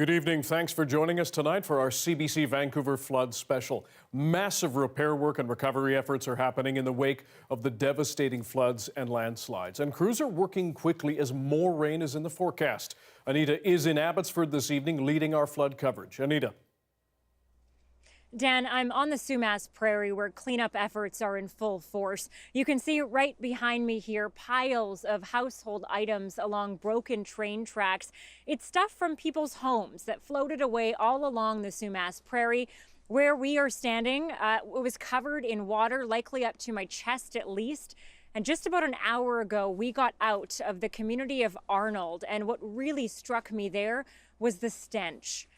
Good evening. Thanks for joining us tonight for our CBC Vancouver flood special. Massive repair work and recovery efforts are happening in the wake of the devastating floods and landslides. And crews are working quickly as more rain is in the forecast. Anita is in Abbotsford this evening leading our flood coverage. Anita. Dan, I'm on the Sumas Prairie where cleanup efforts are in full force. You can see right behind me here piles of household items along broken train tracks. It's stuff from people's homes that floated away all along the Sumas Prairie. Where we are standing, it was covered in water, likely up to my chest at least. And just about an hour ago, we got out of the community of Arnold. And what really struck me there was the stench.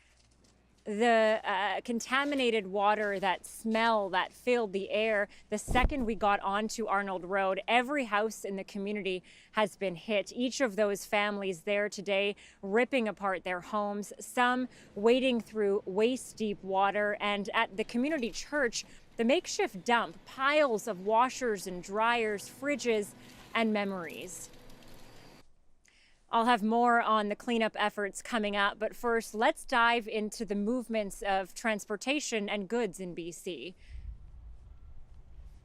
The contaminated water, that smell that filled the air. The second we got onto Arnold Road, every house in the community has been hit. Each of those families there today ripping apart their homes, some wading through waist-deep water. And at the community church, the makeshift dump, piles of washers and dryers, fridges, and memories. I'll have more on the cleanup efforts coming up, but first, let's dive into the movements of transportation and goods in BC.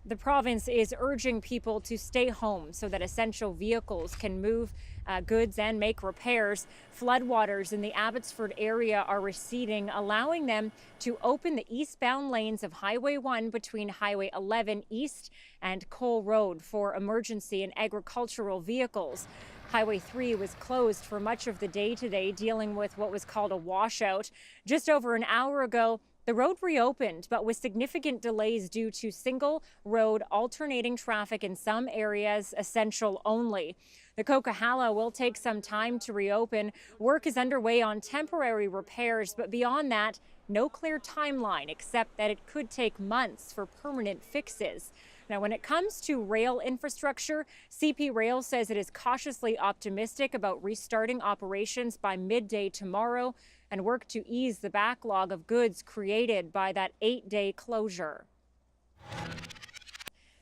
The province is urging people to stay home so that essential vehicles can move goods and make repairs. Floodwaters in the Abbotsford area are receding, allowing them to open the eastbound lanes of Highway 1 between Highway 11 East and Cole Road for emergency and agricultural vehicles. Highway 3 was closed for much of the day today, dealing with what was called a washout. Just over an hour ago, the road reopened, but with significant delays due to single road alternating traffic in some areas, essential only. The Coquihalla will take some time to reopen. Work is underway on temporary repairs, but beyond that, no clear timeline, except that it could take months for permanent fixes. Now, when it comes to rail infrastructure, CP Rail says it is cautiously optimistic about restarting operations by midday tomorrow and work to ease the backlog of goods created by that 8-day closure.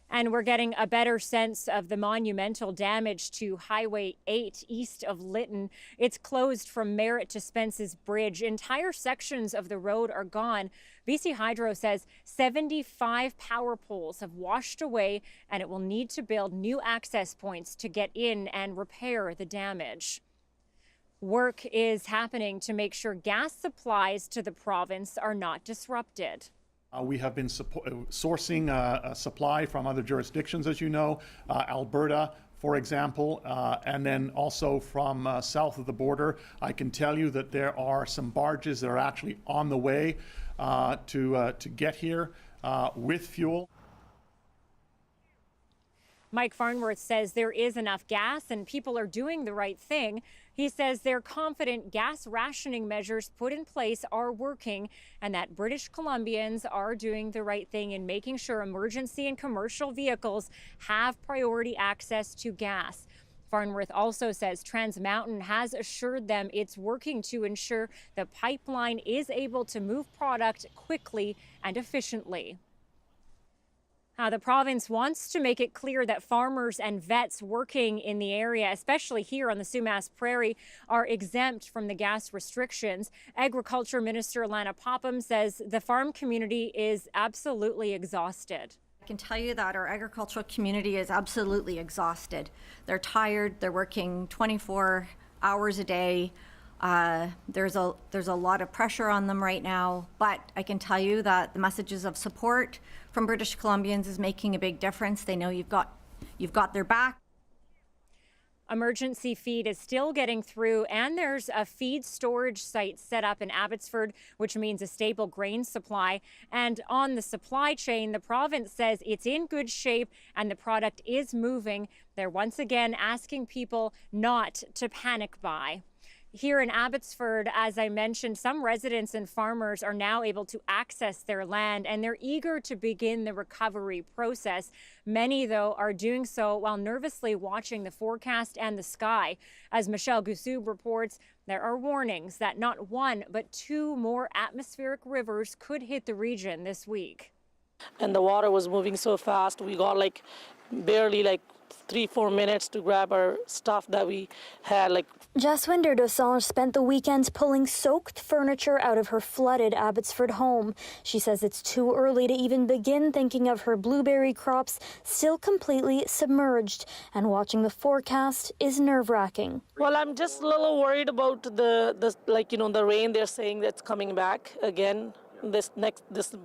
And we're getting a better sense of the monumental damage to Highway 8 east of Lytton. It's closed from Merritt to Spence's Bridge. Entire sections of the road are gone. BC Hydro says 75 power poles have washed away, and it will need to build new access points to get in and repair the damage. Work is happening to make sure gas supplies to the province are not disrupted. We have been sourcing a supply from other jurisdictions, as you know, Alberta, for example, and then also from south of the border. I can tell you that there are some barges that are actually on the way to get here with fuel. Mike Farnworth says there is enough gas and people are doing the right thing. He says they're confident gas rationing measures put in place are working and that British Columbians are doing the right thing in making sure emergency and commercial vehicles have priority access to gas. Farnworth also says Trans Mountain has assured them it's working to ensure the pipeline is able to move product quickly and efficiently. The province wants to make it clear that farmers and vets working in the area, especially here on the Sumas Prairie, are exempt from the gas restrictions. Agriculture Minister Lana Popham says the farm community is absolutely exhausted. I can tell you that our agricultural community is absolutely exhausted. They're tired, they're working 24 hours a day. There's a lot of pressure on them right now, but I can tell you that the messages of support from British Columbians is making a big difference. They know you've got their back. Emergency feed is still getting through, and there's a feed storage site set up in Abbotsford, which means a stable grain supply. And on the supply chain, the province says it's in good shape and the product is moving. They're once again asking people not to panic buy. Here in Abbotsford, as I mentioned, some residents and farmers are now able to access their land and they're eager to begin the recovery process. Many, though, are doing so while nervously watching the forecast and the sky. As Michelle Gussoub reports, there are warnings that not one but two more atmospheric rivers could hit the region this week. And the water was moving so fast, we got barely 3-4 minutes to grab our stuff that we had. Jaswinder Dosanjh spent the weekend pulling soaked furniture out of her flooded Abbotsford home. She says it's too early to even begin thinking of her blueberry crops still completely submerged, and watching the forecast is nerve-wracking. Well, I'm just a little worried about the rain. They're saying that's coming back again this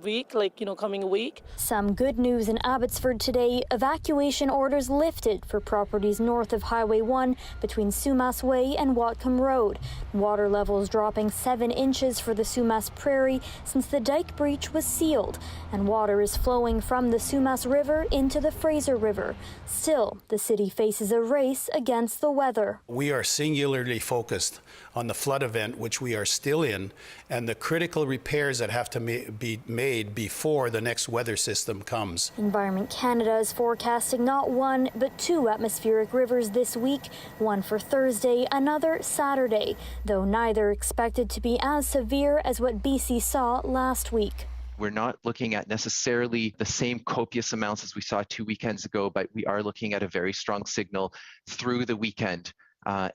week, coming week. Some good news in Abbotsford today. Evacuation orders lifted for properties north of Highway 1 between Sumas Way and Whatcom Road. Water levels dropping 7 inches for the Sumas Prairie since the dike breach was sealed, and water is flowing from the Sumas River into the Fraser River. Still, the city faces a race against the weather. We are singularly focused on the flood event, which we are still in, and the critical repairs that have to be made before the next weather system comes. Environment Canada is forecasting not 1 but 2 atmospheric rivers this week, one for Thursday, another Saturday, though neither expected to be as severe as what BC saw last week. We're not looking at necessarily the same copious amounts as we saw 2 weekends ago, but we are looking at a very strong signal through the weekend.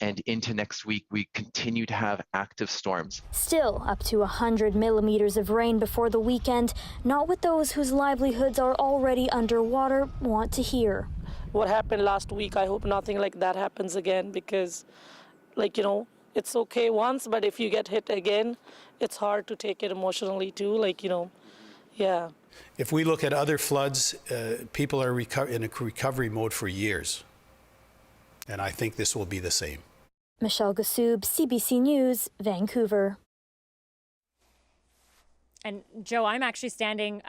And into next week, we continue to have active storms. Still, up to 100 millimeters of rain before the weekend, not what those whose livelihoods are already underwater want to hear. What happened last week, I hope nothing like that happens again, because, it's okay once, but if you get hit again, it's hard to take it emotionally too, yeah. If we look at other floods, people are in a recovery mode for years. And I think this will be the same. Michelle Gassoub, CBC News, Vancouver. And Joe, I'm actually standing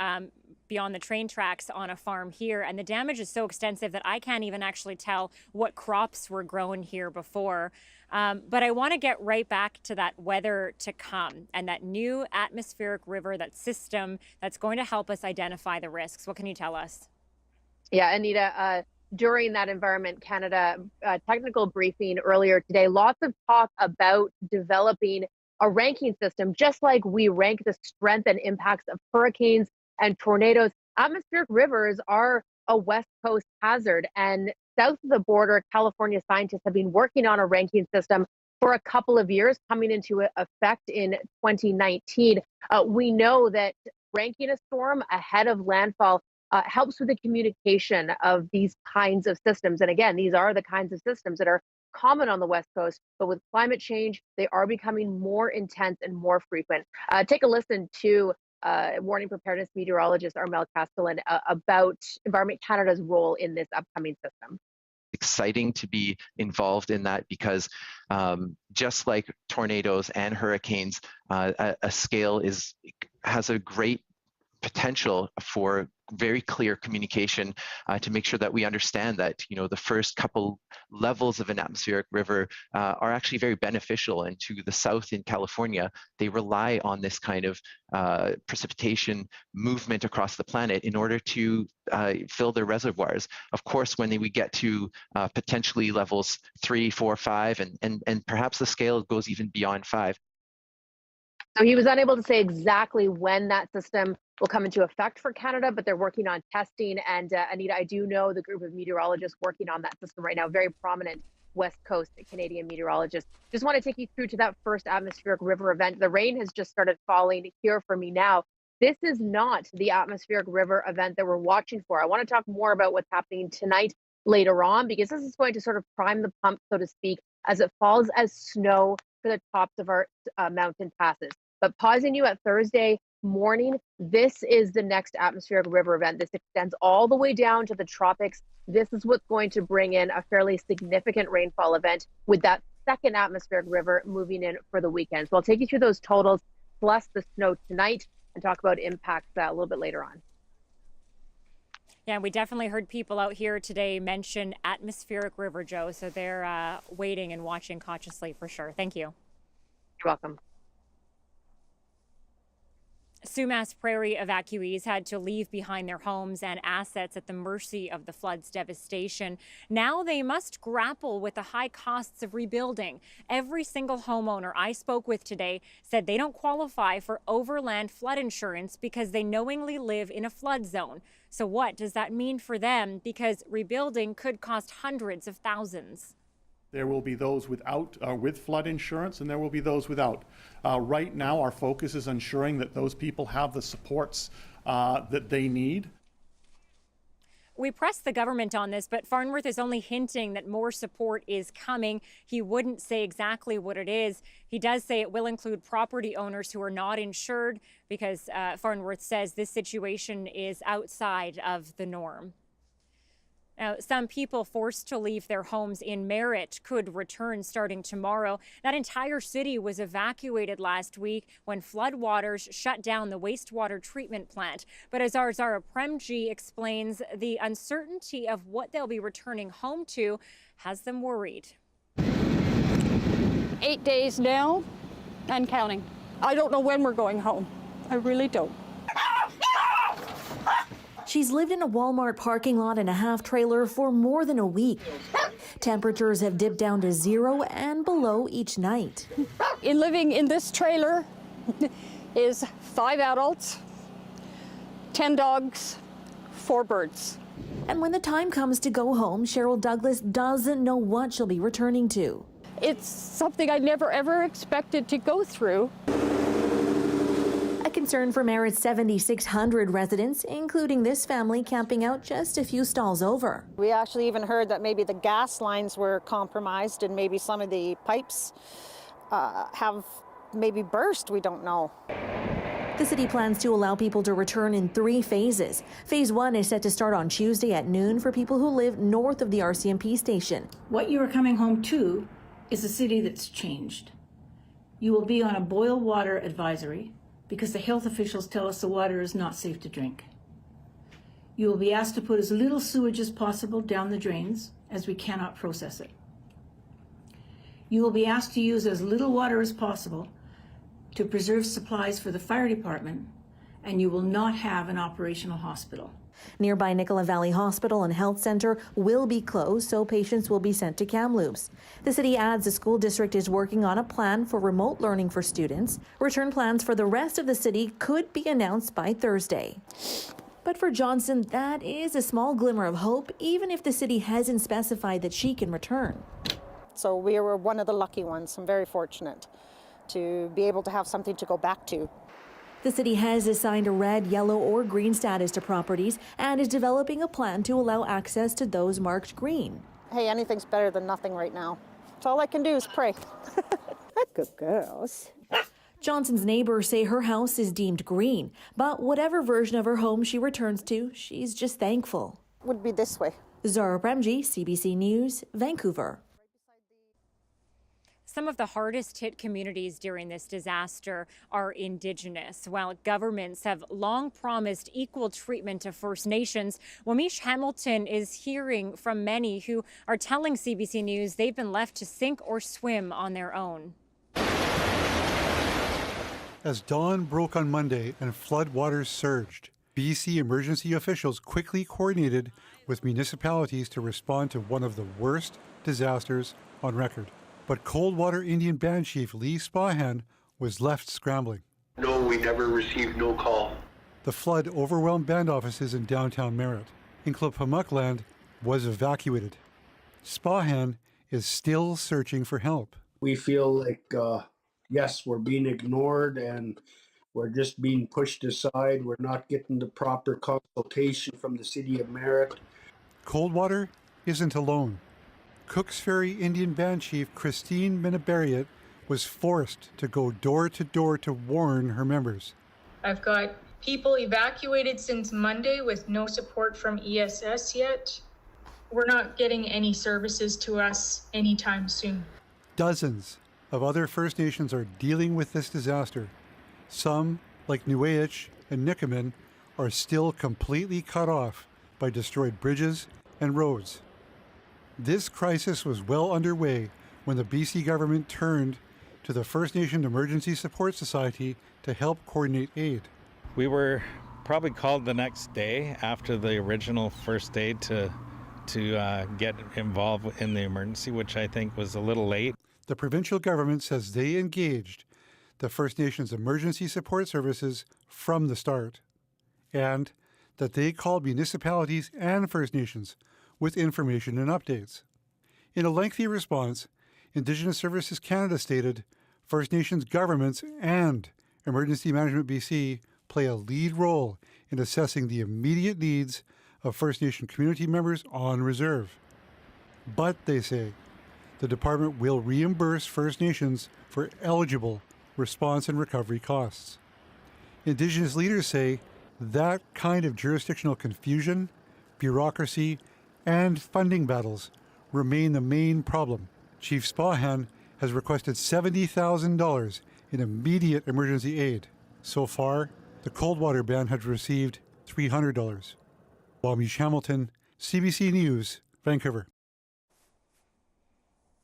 beyond the train tracks on a farm here, and the damage is so extensive that I can't even actually tell what crops were grown here before. But I want to get right back to that weather to come and that new atmospheric river, that system that's going to help us identify the risks. What can you tell us? Yeah, Anita, during that Environment Canada technical briefing earlier today, lots of talk about developing a ranking system, just like we rank the strength and impacts of hurricanes and tornadoes. Atmospheric rivers are a West Coast hazard, and south of the border, California scientists have been working on a ranking system for a couple of years, coming into effect in 2019. We know that ranking a storm ahead of landfall helps with the communication of these kinds of systems. And again, these are the kinds of systems that are common on the West Coast, but with climate change, they are becoming more intense and more frequent. Take a listen to warning preparedness meteorologist Armel Castellan about Environment Canada's role in this upcoming system. Exciting to be involved in that because just like tornadoes and hurricanes, a scale has a great potential for very clear communication to make sure that we understand that the first couple levels of an atmospheric river are actually very beneficial, and to the south in California they rely on this kind of precipitation movement across the planet in order to fill their reservoirs. Of course, when we get to potentially levels 3, 4, 5, and perhaps the scale goes even beyond 5. So he was unable to say exactly when that system will come into effect for Canada, but they're working on testing. And Anita, I do know the group of meteorologists working on that system right now, very prominent West Coast Canadian meteorologists. Just want to take you through to that first atmospheric river event. The rain has just started falling here for me now. This is not the atmospheric river event that we're watching for. I want to talk more about what's happening tonight later on, because this is going to sort of prime the pump, so to speak, as it falls as snow for the tops of our mountain passes. But pausing you at Thursday morning, this is the next atmospheric river event. This extends all the way down to the tropics. This is what's going to bring in a fairly significant rainfall event, with that second atmospheric river moving in for the weekend. So I'll take you through those totals plus the snow tonight and talk about impacts a little bit later on. Yeah, we definitely heard people out here today mention atmospheric river, Joe. So they're waiting and watching cautiously for sure. Thank you. You're welcome. Sumas Prairie evacuees had to leave behind their homes and assets at the mercy of the flood's devastation. Now they must grapple with the high costs of rebuilding. Every single homeowner I spoke with today said they don't qualify for overland flood insurance because they knowingly live in a flood zone. So what does that mean for them? Because rebuilding could cost hundreds of thousands. There will be those with flood insurance, and there will be those without. Right now, our focus is ensuring that those people have the supports that they need. We pressed the government on this, but Farnworth is only hinting that more support is coming. He wouldn't say exactly what it is. He does say it will include property owners who are not insured because Farnworth says this situation is outside of the norm. Now, some people forced to leave their homes in Merritt could return starting tomorrow. That entire city was evacuated last week when floodwaters shut down the wastewater treatment plant. But as our Zara Premji explains, the uncertainty of what they'll be returning home to has them worried. 8 days now and counting. I don't know when we're going home. I really don't. She's lived in a Walmart parking lot in a half-trailer for more than a week. Temperatures have dipped down to 0 and below each night. Living in this trailer is 5 adults, 10 dogs, 4 birds. And when the time comes to go home, Cheryl Douglas doesn't know what she'll be returning to. It's something I never ever expected to go through. A concern for Merritt's 7,600 residents, including this family camping out just a few stalls over. We actually even heard that maybe the gas lines were compromised and maybe some of the pipes have maybe burst. We don't know. The city plans to allow people to return in 3 phases. Phase 1 is set to start on Tuesday at noon for people who live north of the RCMP station. What you are coming home to is a city that's changed. You will be on a boil water advisory because the health officials tell us the water is not safe to drink. You will be asked to put as little sewage as possible down the drains, as we cannot process it. You will be asked to use as little water as possible to preserve supplies for the fire department, and you will not have an operational hospital. Nearby Nicola Valley Hospital and Health Center will be closed, so patients will be sent to Kamloops. The city adds the school district is working on a plan for remote learning for students. Return plans for the rest of the city could be announced by Thursday. But for Johnson, that is a small glimmer of hope, even if the city hasn't specified that she can return. So we were one of the lucky ones. I'm very fortunate to be able to have something to go back to. The city has assigned a red, yellow, or green status to properties and is developing a plan to allow access to those marked green. Hey, anything's better than nothing right now. So all I can do is pray. Good girls. Johnson's neighbors say her house is deemed green, but whatever version of her home she returns to, she's just thankful. Would be this way. Zara Premji, CBC News, Vancouver. Some of the hardest hit communities during this disaster are Indigenous. While governments have long promised equal treatment to First Nations, Wamish Hamilton is hearing from many who are telling CBC News they've been left to sink or swim on their own. As dawn broke on Monday and flood waters surged, BC emergency officials quickly coordinated with municipalities to respond to one of the worst disasters on record. But Coldwater Indian Band Chief Lee Spahan was left scrambling. No, we never received no call. The flood overwhelmed band offices in downtown Merritt. Inklipamukland was evacuated. Spahan is still searching for help. We feel like, yes, we're being ignored and we're just being pushed aside. We're not getting the proper consultation from the city of Merritt. Coldwater isn't alone. Cooks Ferry Indian Band Chief Christine Minabariat was forced to go door to door to warn her members. I've got people evacuated since Monday with no support from ESS yet. We're not getting any services to us anytime soon. Dozens of other First Nations are dealing with this disaster. Some, like Nueich and Nikamin, are still completely cut off by destroyed bridges and roads. This crisis was well underway when the BC government turned to the First Nation Emergency Support Society to help coordinate aid. We were probably called the next day after the original first day to get involved in the emergency, which I think was a little late. The provincial government says they engaged the First Nations Emergency Support Services from the start, and that they called municipalities and First Nations with information and updates. In a lengthy response, Indigenous Services Canada stated, First Nations governments and Emergency Management BC play a lead role in assessing the immediate needs of First Nation community members on reserve. But, they say, the department will reimburse First Nations for eligible response and recovery costs. Indigenous leaders say that kind of jurisdictional confusion, bureaucracy, and funding battles remain the main problem. Chief Spahan has requested $70,000 in immediate emergency aid. So far, the Coldwater Band has received $300. Wamish Hamilton, CBC News, Vancouver.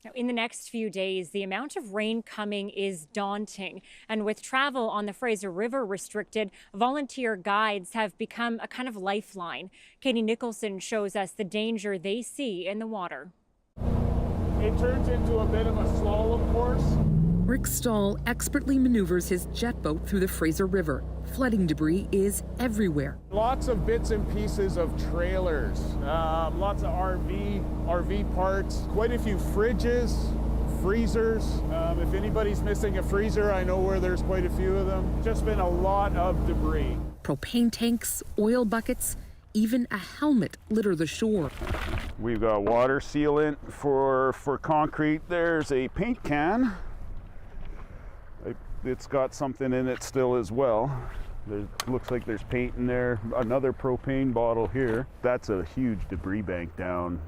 Now, in the next few days, the amount of rain coming is daunting. And with travel on the Fraser River restricted, volunteer guides have become a kind of lifeline. Katie Nicholson shows us the danger they see in the water. It turns into a bit of a slalom course. Rick Stahl expertly maneuvers his jet boat through the Fraser River. Flooding debris is everywhere. Lots of bits and pieces of trailers, lots of RV parts, quite a few fridges, freezers. If anybody's missing a freezer, I know where there's quite a few of them. Just been a lot of debris. Propane tanks, oil buckets, even a helmet litter the shore. We've got water sealant for concrete. There's a paint can. It's got something in it still as well. Looks like there's paint in there. Another propane bottle here. That's a huge debris bank down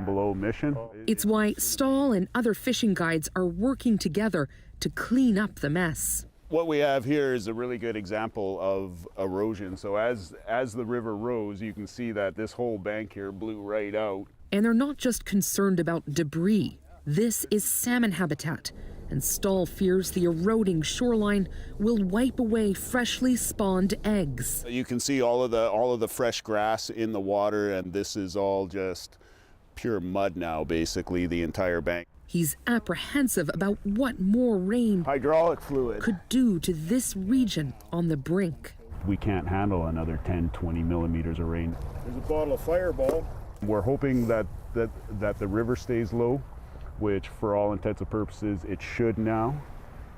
below Mission. It's why Stahl and other fishing guides are working together to clean up the mess. What we have here is a really good example of erosion. So as the river rose, you can see that this whole bank here blew right out. And they're not just concerned about debris. This is salmon habitat. And Stahl fears the eroding shoreline will wipe away freshly spawned eggs. You can see all of the fresh grass in the water, and this is all just pure mud now, basically, the entire bank. He's apprehensive about what more rain hydraulic fluid could do to this region on the brink. We can't handle another 10, 20 millimeters of rain. There's a bottle of Fireball. We're hoping that the river stays low, which for all intents and purposes it should now.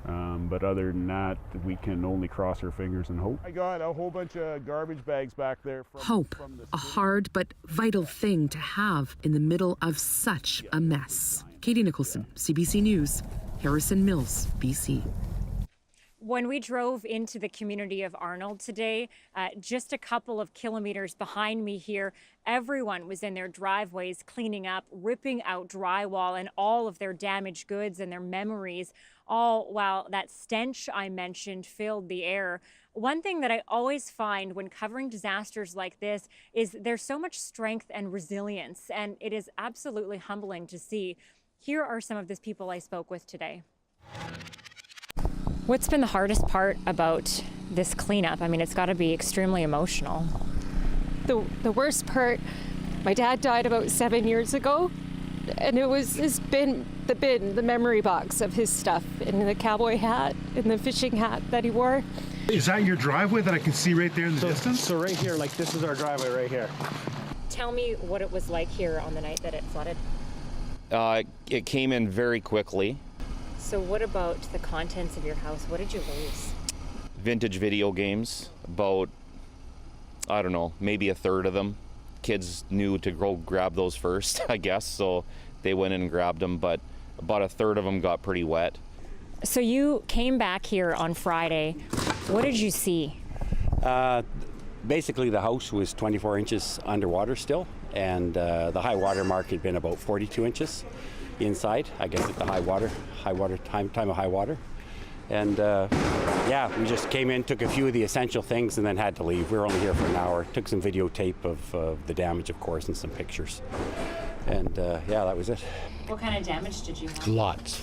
But other than that, we can only cross our fingers and hope. I got a whole bunch of garbage bags back there. Hope, a hard but vital thing to have in the middle of such a mess. Katie Nicholson, CBC News, Harrison Mills, BC. When we drove into the community of Arnold today, just a couple of kilometers behind me here, everyone was in their driveways cleaning up, ripping out drywall and all of their damaged goods and their memories, all while that stench I mentioned filled the air. One thing that I always find when covering disasters like this is there's so much strength and resilience, and it is absolutely humbling to see. Here are some of the people I spoke with today. What's been the hardest part about this cleanup? I mean, it's got to be extremely emotional. The worst part, my dad died about 7 years ago, and it's been the memory box of his stuff, and the cowboy hat and the fishing hat that he wore. Is that your driveway that I can see right there in the distance? So right here, like this is our driveway right here. Tell me what it was like here on the night that it flooded. It came in very quickly. So what about the contents of your house? What did you lose? Vintage video games, about, I don't know, maybe a third of them. Kids knew to go grab those first, I guess, so they went in and grabbed them, but about a third of them got pretty wet. So you came back here on Friday. What did you see? Basically, the house was 24 inches underwater still, and the high water mark had been about 42 inches inside, I guess at the high water time of high water. And yeah, we just came in, took a few of the essential things, and then had to leave. We were only here for an hour. Took some videotape of the damage, of course, and some pictures. And yeah, that was it. What kind of damage did you have? Lots.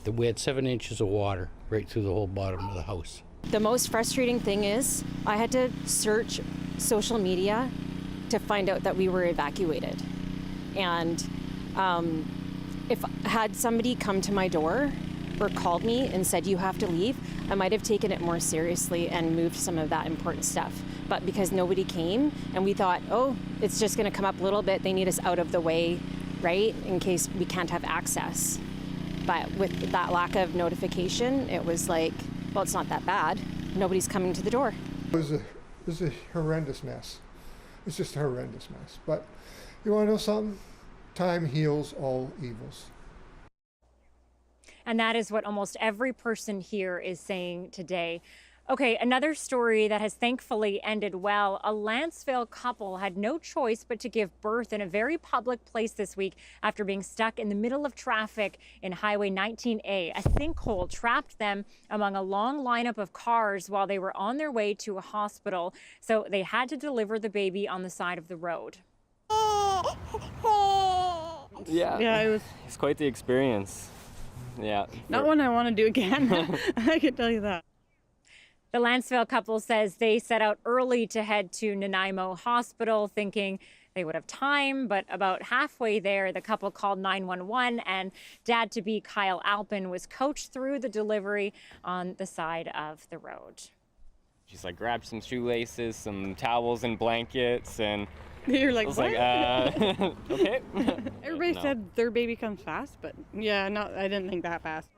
We had 7 inches of water right through the whole bottom of the house. The most frustrating thing is I had to search social media to find out that we were evacuated. And if had somebody come to my door or called me and said, you have to leave, I might have taken it more seriously and moved some of that important stuff. But because nobody came and we thought, oh, it's just going to come up a little bit, they need us out of the way, right, in case we can't have access. But with that lack of notification, it was like, well, it's not that bad. Nobody's coming to the door. It was a horrendous mess. It's just a horrendous mess. But you want to know something? Time heals all evils. And that is what almost every person here is saying today. Okay, another story that has thankfully ended well. A Lanceville couple had no choice but to give birth in a very public place this week after being stuck in the middle of traffic in Highway 19A. A sinkhole trapped them among a long lineup of cars while they were on their way to a hospital. So they had to deliver the baby on the side of the road. Yeah, it's quite the experience. Yeah. Not one I want to do again. I can tell you that. The Lanceville couple says they set out early to head to Nanaimo Hospital, thinking they would have time, but about halfway there, the couple called 911, and dad-to-be Kyle Alpin was coached through the delivery on the side of the road. She's like, grabbed some shoelaces, some towels and blankets, and you're like, I was what? like, okay. Everybody said their baby comes fast, but yeah, I didn't think that fast.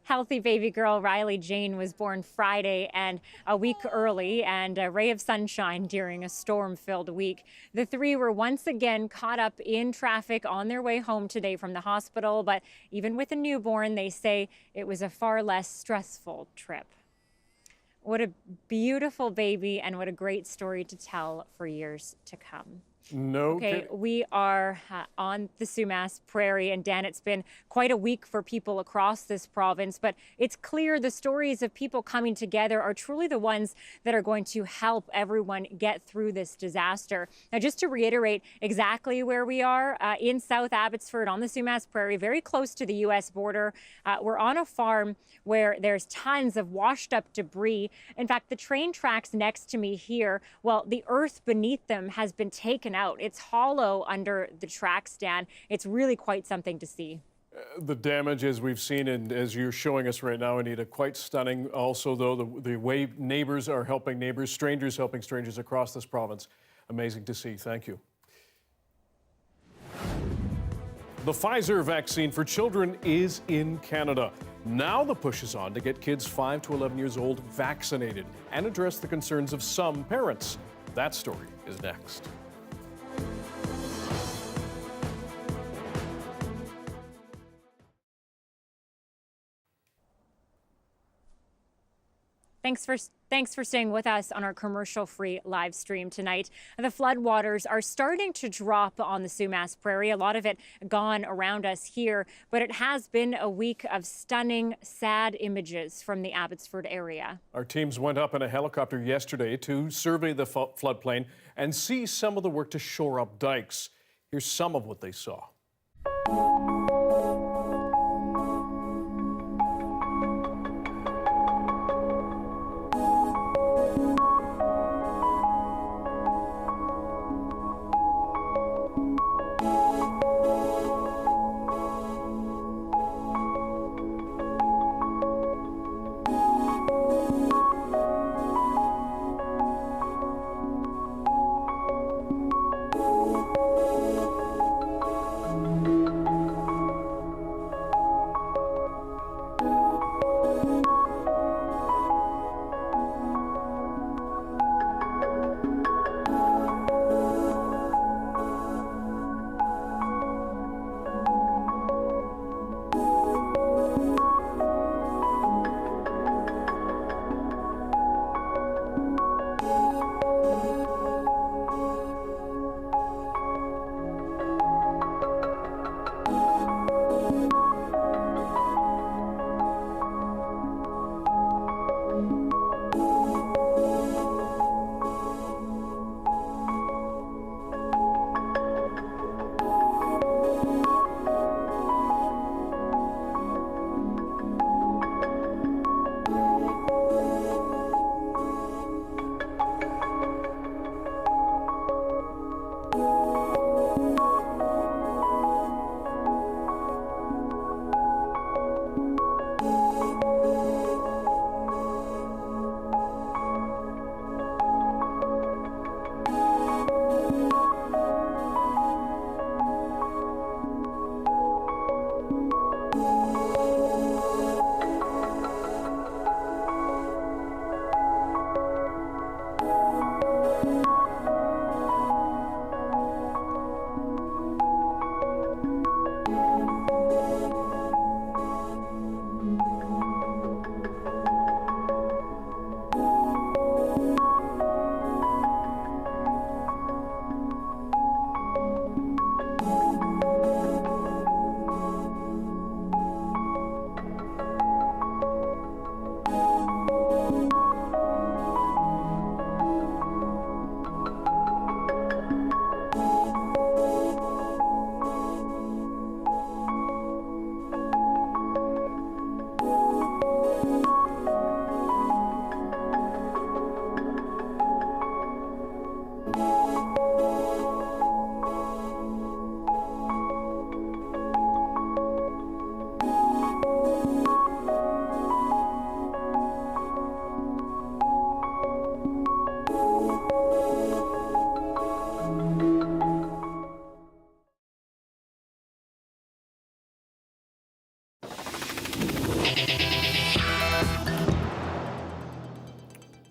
Healthy baby girl Riley Jane was born Friday and a week early, and a ray of sunshine during a storm-filled week. The three were once again caught up in traffic on their way home today from the hospital, but even with a newborn, they say it was a far less stressful trip. What a beautiful baby, and what a great story to tell for years to come. Okay, we are on the Sumas Prairie, and Dan, it's been quite a week for people across this province, but it's clear the stories of people coming together are truly the ones that are going to help everyone get through this disaster. Now, just to reiterate exactly where we are, in South Abbotsford on the Sumas Prairie, very close to the U.S. border. We're on a farm where there's tons of washed up debris. In fact, the train tracks next to me here, well, the earth beneath them has been taken out. It's hollow under the track stand. It's really quite something to see. The damage, as we've seen and as you're showing us right now, Anita, quite stunning. Also, though, the way neighbors are helping neighbors, strangers helping strangers across this province. Amazing to see. Thank you. The Pfizer vaccine for children is in Canada. Now the push is on to get kids 5 to 11 years old vaccinated and address the concerns of some parents. That story is next. Thanks for staying with us on our commercial-free live stream tonight. The floodwaters are starting to drop on the Sumas Prairie. A lot of it gone around us here, but it has been a week of stunning, sad images from the Abbotsford area. Our teams went up in a helicopter yesterday to survey the floodplain and see some of the work to shore up dikes. Here's some of what they saw.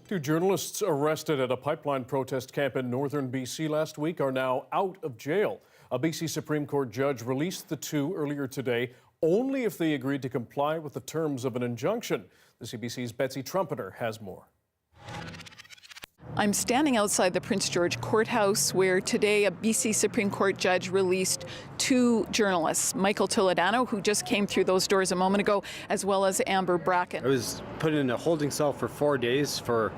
Two journalists arrested at a pipeline protest camp in northern BC last week are now out of jail. A BC Supreme Court judge released the two earlier today only if they agreed to comply with the terms of an injunction. The CBC's Betsy Trumpeter has more. I'm standing outside the Prince George Courthouse where today a BC Supreme Court judge released two journalists, Michael Toledano, who just came through those doors a moment ago, as well as Amber Bracken. I was put in a holding cell for 4 days for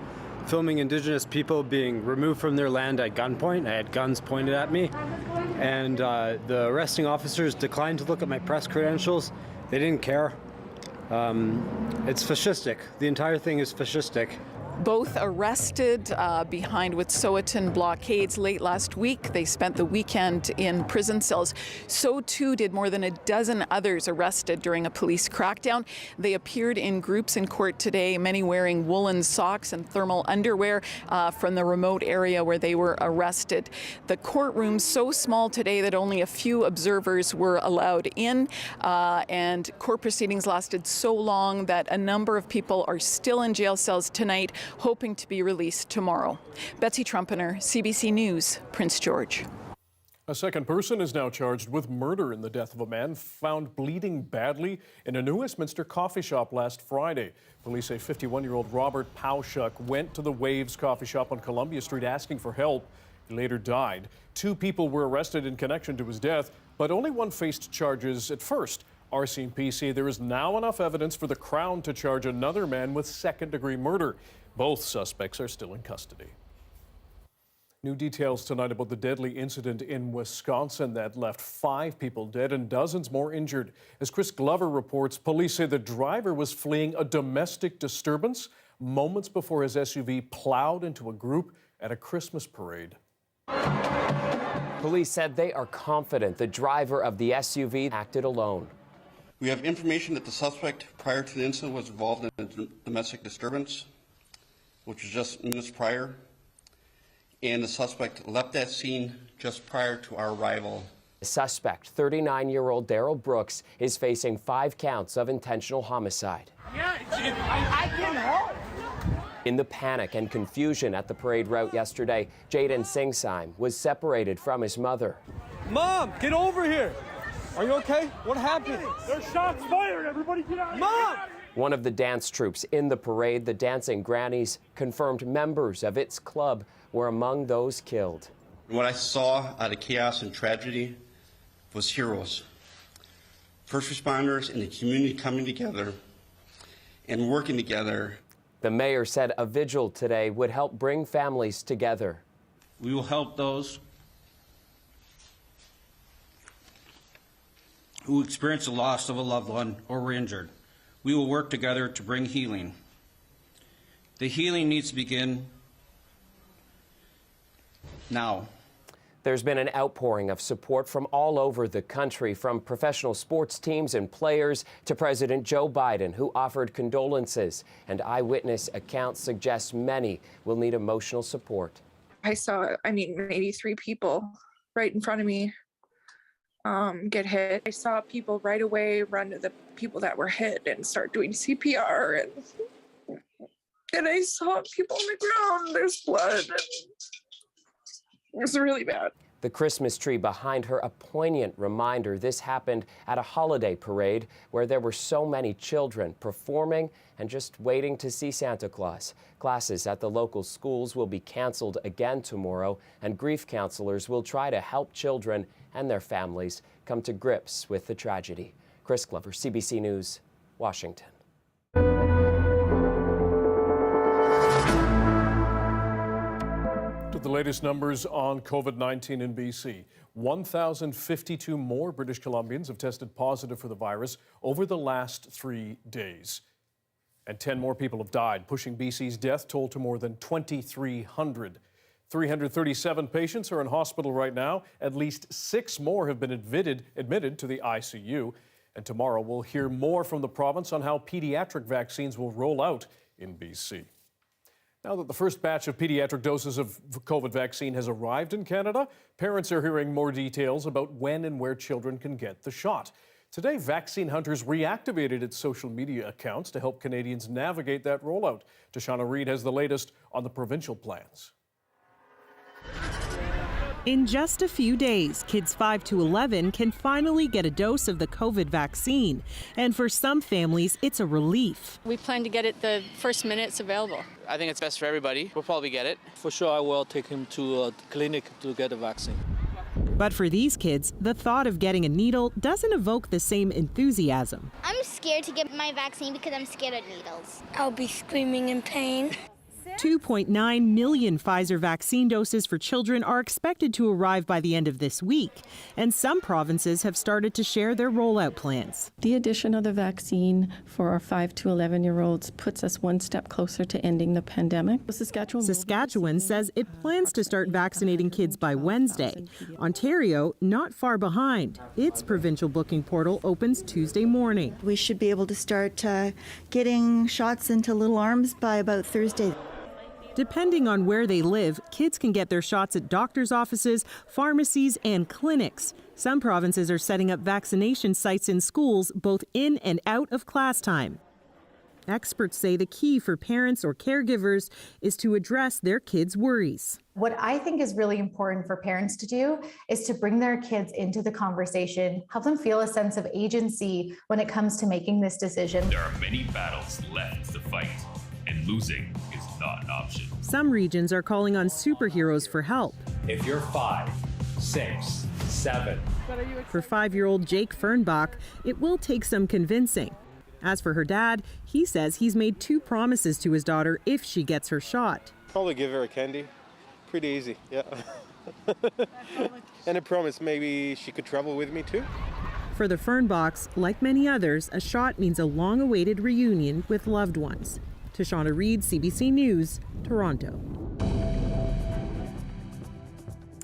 filming Indigenous people being removed from their land at gunpoint. I had guns pointed at me, and the arresting officers declined to look at my press credentials. They didn't care. It's fascistic. The entire thing is fascistic. Both arrested behind Wet'suwet'en blockades late last week. They spent the weekend in prison cells. So too did more than a dozen others arrested during a police crackdown. They appeared in groups in court today, many wearing woolen socks and thermal underwear from the remote area where they were arrested. The courtroom so small today that only a few observers were allowed in, and court proceedings lasted so long that a number of people are still in jail cells tonight, hoping to be released tomorrow. Betsy Trumpeter, CBC News, Prince George. A second person is now charged with murder in the death of a man found bleeding badly in a New Westminster coffee shop last Friday. Police say 51-year-old Robert Pauschuk went to the Waves coffee shop on Columbia Street asking for help. He later died. Two people were arrested in connection to his death, but only one faced charges at first. RCMP say there is now enough evidence for the Crown to charge another man with second-degree murder. Both suspects are still in custody. New details tonight about the deadly incident in Wisconsin that left 5 people dead and dozens more injured. As Chris Glover reports, police say the driver was fleeing a domestic disturbance moments before his SUV plowed into a group at a Christmas parade. Police said they are confident the driver of the SUV acted alone. We have information that the suspect prior to the incident was involved in a domestic disturbance, which was just minutes prior, and the suspect left that scene just prior to our arrival. The suspect, 39-year-old Daryl Brooks, is facing 5 counts of intentional homicide. I can help. In the panic and confusion at the parade route yesterday, Jaden Singsheim was separated from his mother. Mom, get over here. Are you okay? What happened? There's shots fired. Everybody get out. Mom! One of the dance troops in the parade, the Dancing Grannies, confirmed members of its club were among those killed. What I saw out of chaos and tragedy was heroes. First responders and the community coming together and working together. The mayor said a vigil today would help bring families together. We will help those who experience the loss of a loved one or were injured. We will work together to bring healing. The healing needs to begin now. There's been an outpouring of support from all over the country, from professional sports teams and players to President Joe Biden, who offered condolences. And eyewitness accounts suggest many will need emotional support. I saw, maybe 3 people right in front of me get hit. I saw people right away run to the people that were hit and start doing CPR, and I saw people on the ground. There's blood. And it was really bad. The Christmas tree behind her, a poignant reminder this happened at a holiday parade where there were so many children performing and just waiting to see Santa Claus. Classes at the local schools will be canceled again tomorrow, and grief counselors will try to help children and their families come to grips with the tragedy. Chris Glover, CBC News, Washington. To the latest numbers on COVID-19 in BC. 1,052 more British Columbians have tested positive for the virus over the last 3 days. And 10 more people have died, pushing BC's death toll to more than 2,300. 337 patients are in hospital right now. At least 6 more have been admitted to the ICU. And tomorrow we'll hear more from the province on how pediatric vaccines will roll out in BC. Now that the first batch of pediatric doses of COVID vaccine has arrived in Canada, parents are hearing more details about when and where children can get the shot. Today, Vaccine Hunters reactivated its social media accounts to help Canadians navigate that rollout. Johanna Reid has the latest on the provincial plans. In just a few days, kids 5 to 11 can finally get a dose of the COVID vaccine. And for some families, it's a relief. We plan to get it the first minute it's available. I think it's best for everybody. We'll probably get it. For sure, I will take him to a clinic to get a vaccine. But for these kids, the thought of getting a needle doesn't evoke the same enthusiasm. I'm scared to get my vaccine because I'm scared of needles. I'll be screaming in pain. 2.9 million Pfizer vaccine doses for children are expected to arrive by the end of this week, and some provinces have started to share their rollout plans. The addition of the vaccine for our 5 to 11-year-olds puts us one step closer to ending the pandemic. Saskatchewan says it plans to start vaccinating kids by Wednesday. Ontario, not far behind. Its provincial booking portal opens Tuesday morning. We should be able to start getting shots into little arms by about Thursday. Depending on where they live, kids can get their shots at doctors' offices, pharmacies, and clinics. Some provinces are setting up vaccination sites in schools, both in and out of class time. Experts say the key for parents or caregivers is to address their kids' worries. What I think is really important for parents to do is to bring their kids into the conversation, help them feel a sense of agency when it comes to making this decision. There are many battles left to fight, and losing is not an option. Some regions are calling on superheroes for help. If you're 5, 6, 7. For 5-year-old Jake Fernbach, it will take some convincing. As for her dad, he says he's made 2 promises to his daughter if she gets her shot. Probably give her a candy. Pretty easy, yeah. And a promise maybe she could travel with me too. For the Fernbachs, like many others, a shot means a long-awaited reunion with loved ones. Johanna Reid, CBC News, Toronto.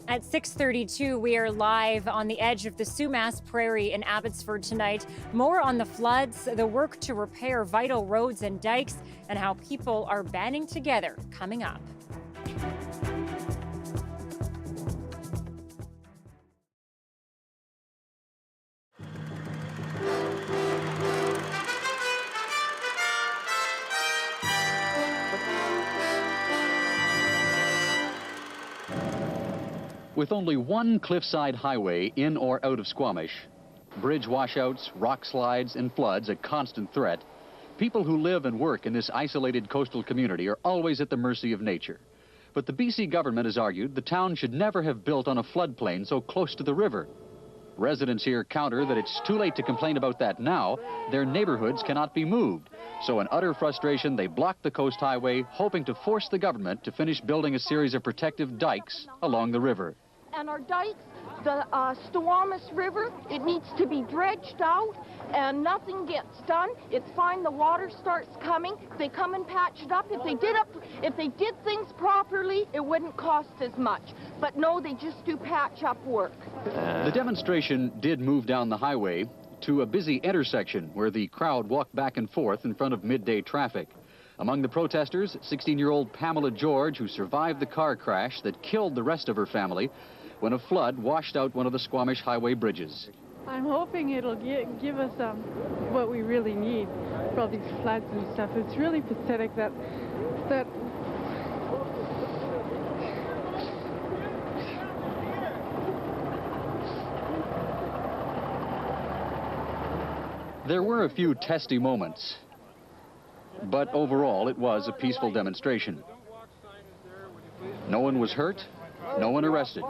At 6:32, we are live on the edge of the Sumas Prairie in Abbotsford tonight. More on the floods, the work to repair vital roads and dikes, and how people are banding together coming up. With only one cliffside highway in or out of Squamish, bridge washouts, rock slides, and floods a constant threat, people who live and work in this isolated coastal community are always at the mercy of nature. But the BC government has argued the town should never have built on a floodplain so close to the river. Residents here counter that it's too late to complain about that now. Their neighborhoods cannot be moved. So in utter frustration, they blocked the coast highway, hoping to force the government to finish building a series of protective dikes along the river. And our dikes, the Squamish River, it needs to be dredged out, and nothing gets done. It's fine, the water starts coming. They come and patch it up. If they did things properly, it wouldn't cost as much. But no, they just do patch-up work. The demonstration did move down the highway to a busy intersection where the crowd walked back and forth in front of midday traffic. Among the protesters, 16-year-old Pamela George, who survived the car crash that killed the rest of her family when a flood washed out one of the Squamish Highway bridges. I'm hoping it'll give us what we really need for all these floods and stuff. It's really pathetic that There were a few testy moments, but overall it was a peaceful demonstration. No one was hurt, no one arrested.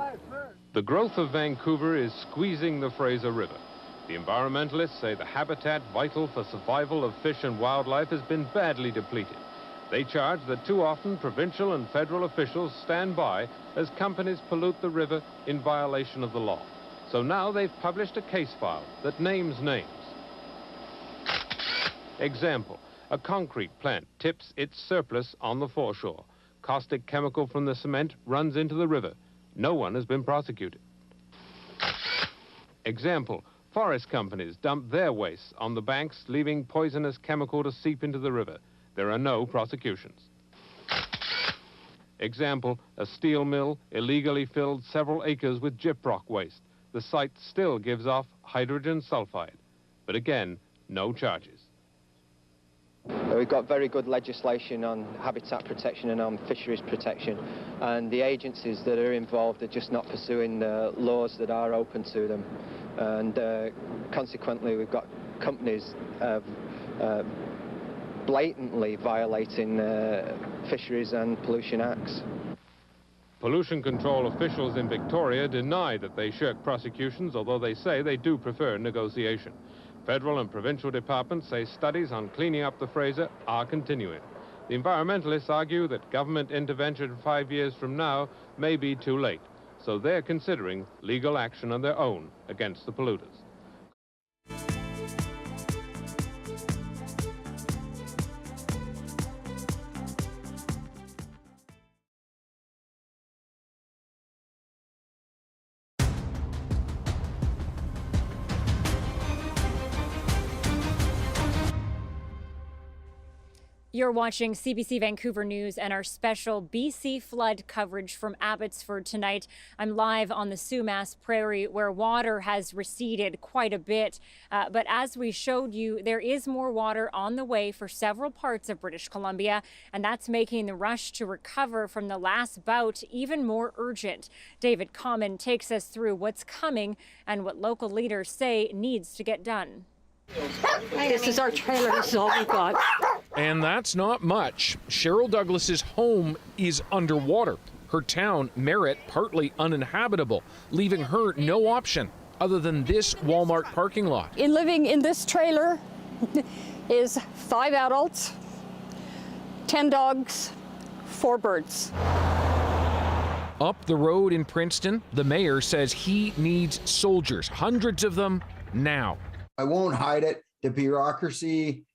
The growth of Vancouver is squeezing the Fraser River. The environmentalists say the habitat vital for survival of fish and wildlife has been badly depleted. They charge that too often provincial and federal officials stand by as companies pollute the river in violation of the law. So now they've published a case file that names names. Example, a concrete plant tips its surplus on the foreshore. Caustic chemical from the cement runs into the river. No one has been prosecuted. Example, forest companies dump their wastes on the banks, leaving poisonous chemical to seep into the river. There are no prosecutions. Example, a steel mill illegally filled several acres with gyprock waste. The site still gives off hydrogen sulfide. But again, no charges. We've got very good legislation on habitat protection and on fisheries protection, and the agencies that are involved are just not pursuing the laws that are open to them, and consequently we've got companies blatantly violating fisheries and pollution acts. Pollution control officials in Victoria deny that they shirk prosecutions, although they say they do prefer negotiation. Federal and provincial departments say studies on cleaning up the Fraser are continuing. The environmentalists argue that government intervention 5 years from now may be too late, so they're considering legal action on their own against the polluters. You're watching CBC Vancouver News and our special BC flood coverage from Abbotsford tonight. I'm live on the Sumas Prairie where water has receded quite a bit. But as we showed you, there is more water on the way for several parts of British Columbia, and that's making the rush to recover from the last bout even more urgent. David Common takes us through what's coming and what local leaders say needs to get done. This is our trailer. This is all we've got. And that's not much. Cheryl Douglas's home is underwater. Her town, Merritt, partly uninhabitable, leaving her no option other than this Walmart parking lot. Living in this trailer is 5 adults, 10 dogs, 4 birds. Up the road in Princeton, the mayor says he needs soldiers, hundreds of them now. I won't hide it. The bureaucracy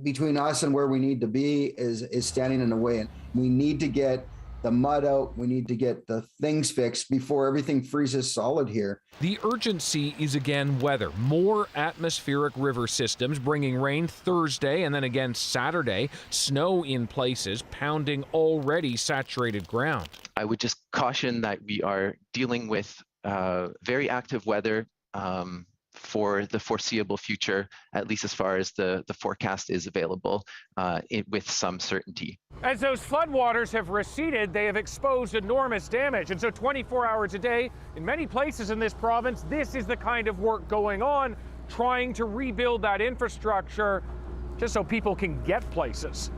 between us and where we need to be is standing in the way. And we need to get the mud out. We need to get the things fixed before everything freezes solid here. The urgency is again weather. More atmospheric river systems bringing rain Thursday and then again Saturday. Snow in places, pounding already saturated ground. I would just caution that we are dealing with very active weather for the foreseeable future, at least as far as the forecast is available, with some certainty. As those floodwaters have receded, they have exposed enormous damage. And so 24 hours a day, in many places in this province, this is the kind of work going on, trying to rebuild that infrastructure just so people can get places.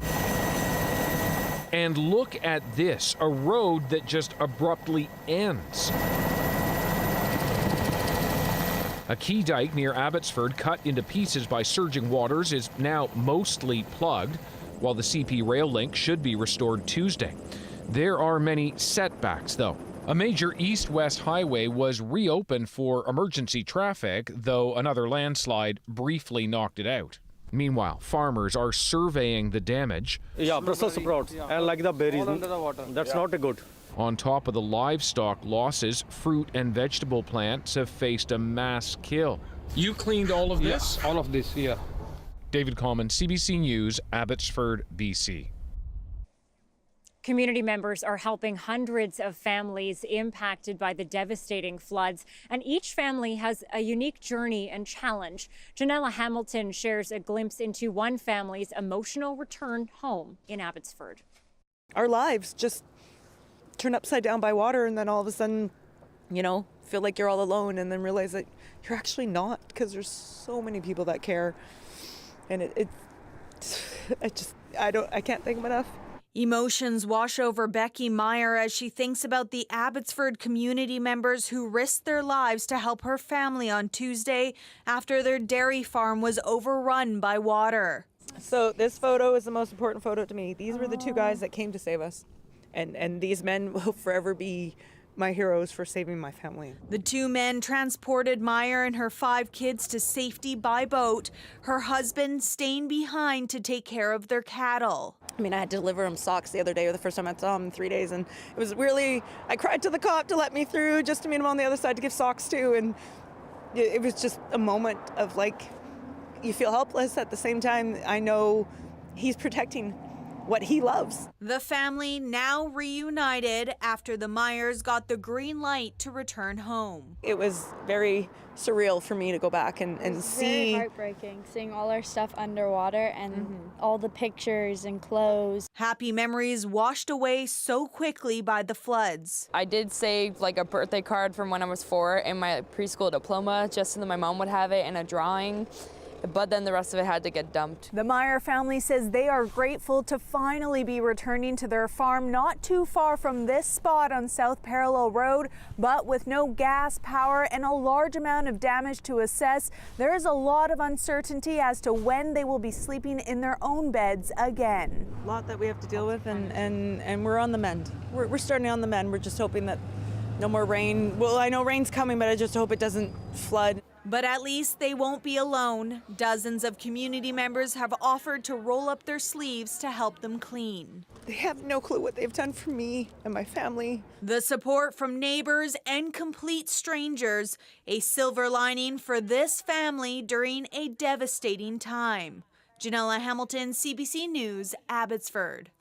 And look at this, a road that just abruptly ends. A key dike near Abbotsford, cut into pieces by surging waters, is now mostly plugged, while the CP rail link should be restored Tuesday. There are many setbacks, though. A major east-west highway was reopened for emergency traffic, though another landslide briefly knocked it out. Meanwhile, farmers are surveying the damage. Yeah, Brussels sprouts. I like the berries. That's not good. On top of the livestock losses, fruit and vegetable plants have faced a mass kill. You cleaned all of this? All of this, yeah. David Common, CBC News, Abbotsford, BC. Community members are helping hundreds of families impacted by the devastating floods, and each family has a unique journey and challenge. Janella Hamilton shares a glimpse into one family's emotional return home in Abbotsford. Our lives just turn upside down by water, and then all of a sudden, feel like you're all alone, and then realize that you're actually not, because there's so many people that care, and I can't thank them enough. Emotions wash over Becky Meyer as she thinks about the Abbotsford community members who risked their lives to help her family on Tuesday after their dairy farm was overrun by water. So this photo is the most important photo to me. These were the 2 guys that came to save us. And these men will forever be my heroes for saving my family. The 2 men transported Meyer and her 5 kids to safety by boat, her husband staying behind to take care of their cattle. I mean, I had to deliver him socks the other day, or the first time I saw him in 3 days, and it was really, I cried to the cop to let me through, just to meet him on the other side to give socks to, and it was just a moment of you feel helpless. At the same time, I know he's protecting what he loves. The family now reunited after the Meyers got the green light to return home. It was very surreal for me to go back and see. Very heartbreaking, seeing all our stuff underwater and all the pictures and clothes. Happy memories washed away so quickly by the floods. I did save like a birthday card from when I was 4 in my preschool diploma, just so that my mom would have it, and a drawing. But then the rest of it had to get dumped. The Meyer family says they are grateful to finally be returning to their farm not too far from this spot on South Parallel Road, but with no gas, power, and a large amount of damage to assess. There is a lot of uncertainty as to when they will be sleeping in their own beds again. A lot that we have to deal with, and we're on the mend. We're starting on the mend. We're just hoping that no more rain. Well, I know rain's coming, but I just hope it doesn't flood. But at least they won't be alone. Dozens of community members have offered to roll up their sleeves to help them clean. They have no clue what they've done for me and my family. The support from neighbors and complete strangers, a silver lining for this family during a devastating time. Janella Hamilton, CBC News, Abbotsford.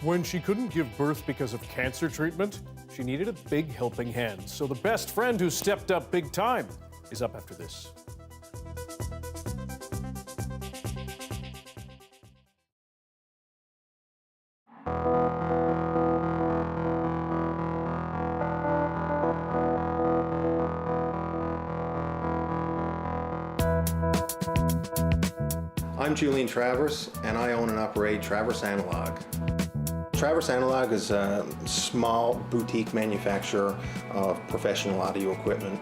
When she couldn't give birth because of cancer treatment, she needed a big helping hand. So the best friend who stepped up big time is up after this. I'm Julian Travers, and I own and operate Travers Analog. Travers Analog is a small boutique manufacturer of professional audio equipment